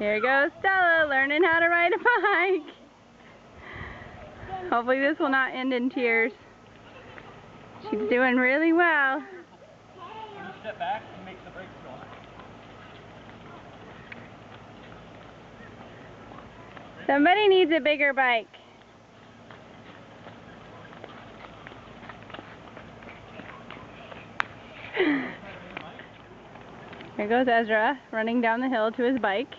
Here goes Stella learning how to ride a bike. Hopefully this will not end in tears. She's doing really well. Step back and make the brakes go. Somebody needs a bigger bike. Here goes Ezra running down the hill to his bike.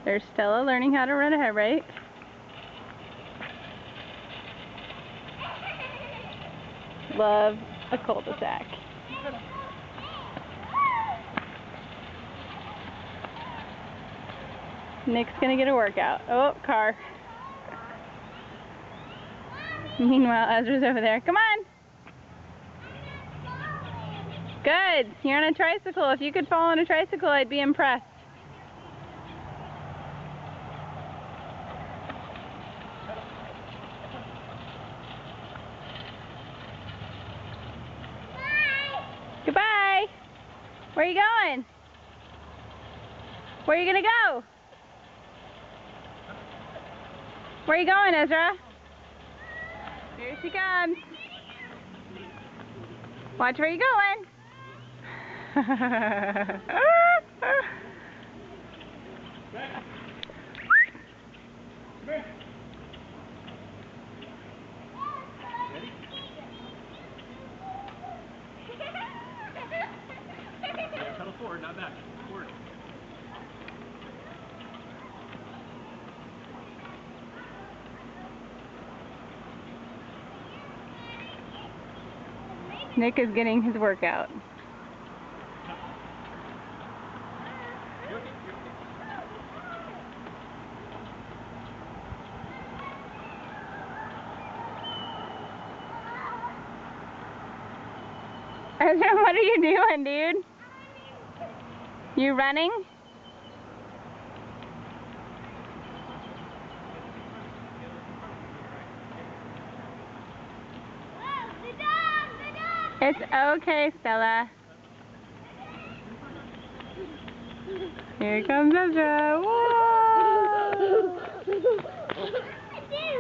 There's Stella learning how to ride a bike. Love a cul-de-sac. Nick's gonna get a workout. Oh, car. Meanwhile, Ezra's over there. Come on! Good. You're on a tricycle. If you could fall on a tricycle, I'd be impressed. Goodbye. Where are you going? Where are you gonna go? Where are you going, Ezra? Here she comes. Watch where you're going. Pedal forward, not back. Forward. Nick is getting his workout. Ezra, what are you doing, dude? You running? It's okay, Stella. Here comes Ezra. Whoa! There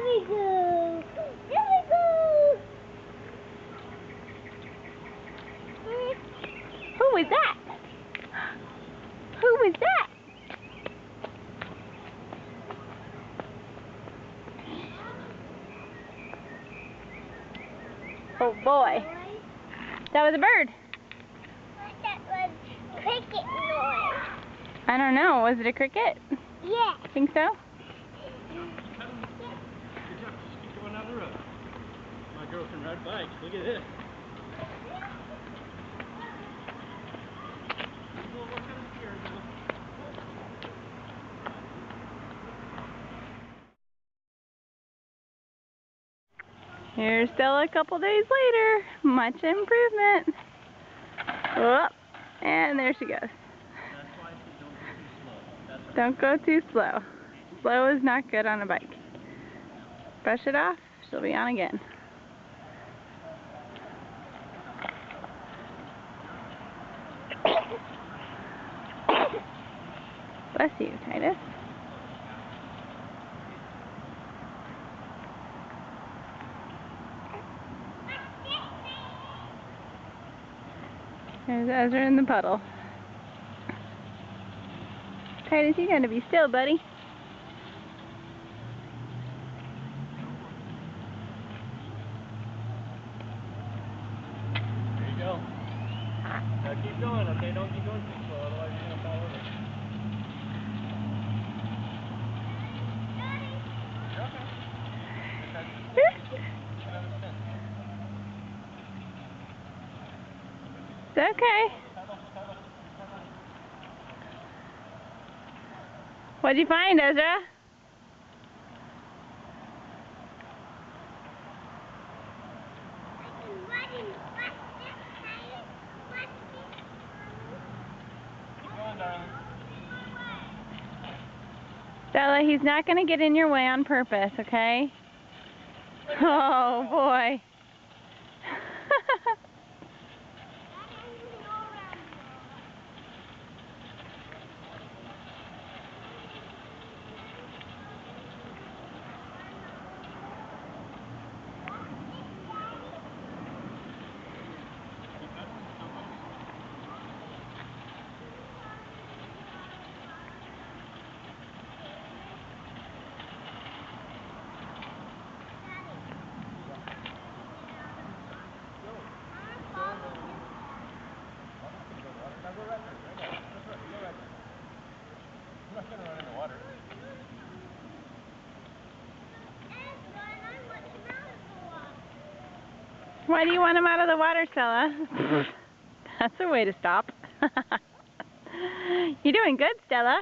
we go. There we go. Who was that? Who was that? Oh boy. That was a bird. That was cricket noise. I don't know. Was it a cricket? Yeah. Think so? Good job. Just keep going down the road. My girl can ride bikes. Look at this. Here's Stella a couple days later. Much improvement. Oh, and there she goes. Don't go too slow. Slow is not good on a bike. Brush it off, she'll be on again. Bless you, Titus. There's Ezra in the puddle. Titus, you gotta be still, buddy. There you go. Now keep going, okay? Don't keep going too slow, otherwise you're gonna fall over. It's okay. What'd you find, Ezra? Stella, he's not going to get in your way on purpose, okay? Oh, boy. Why do you want him out of the water, Stella? That's a way to stop. You're doing good, Stella.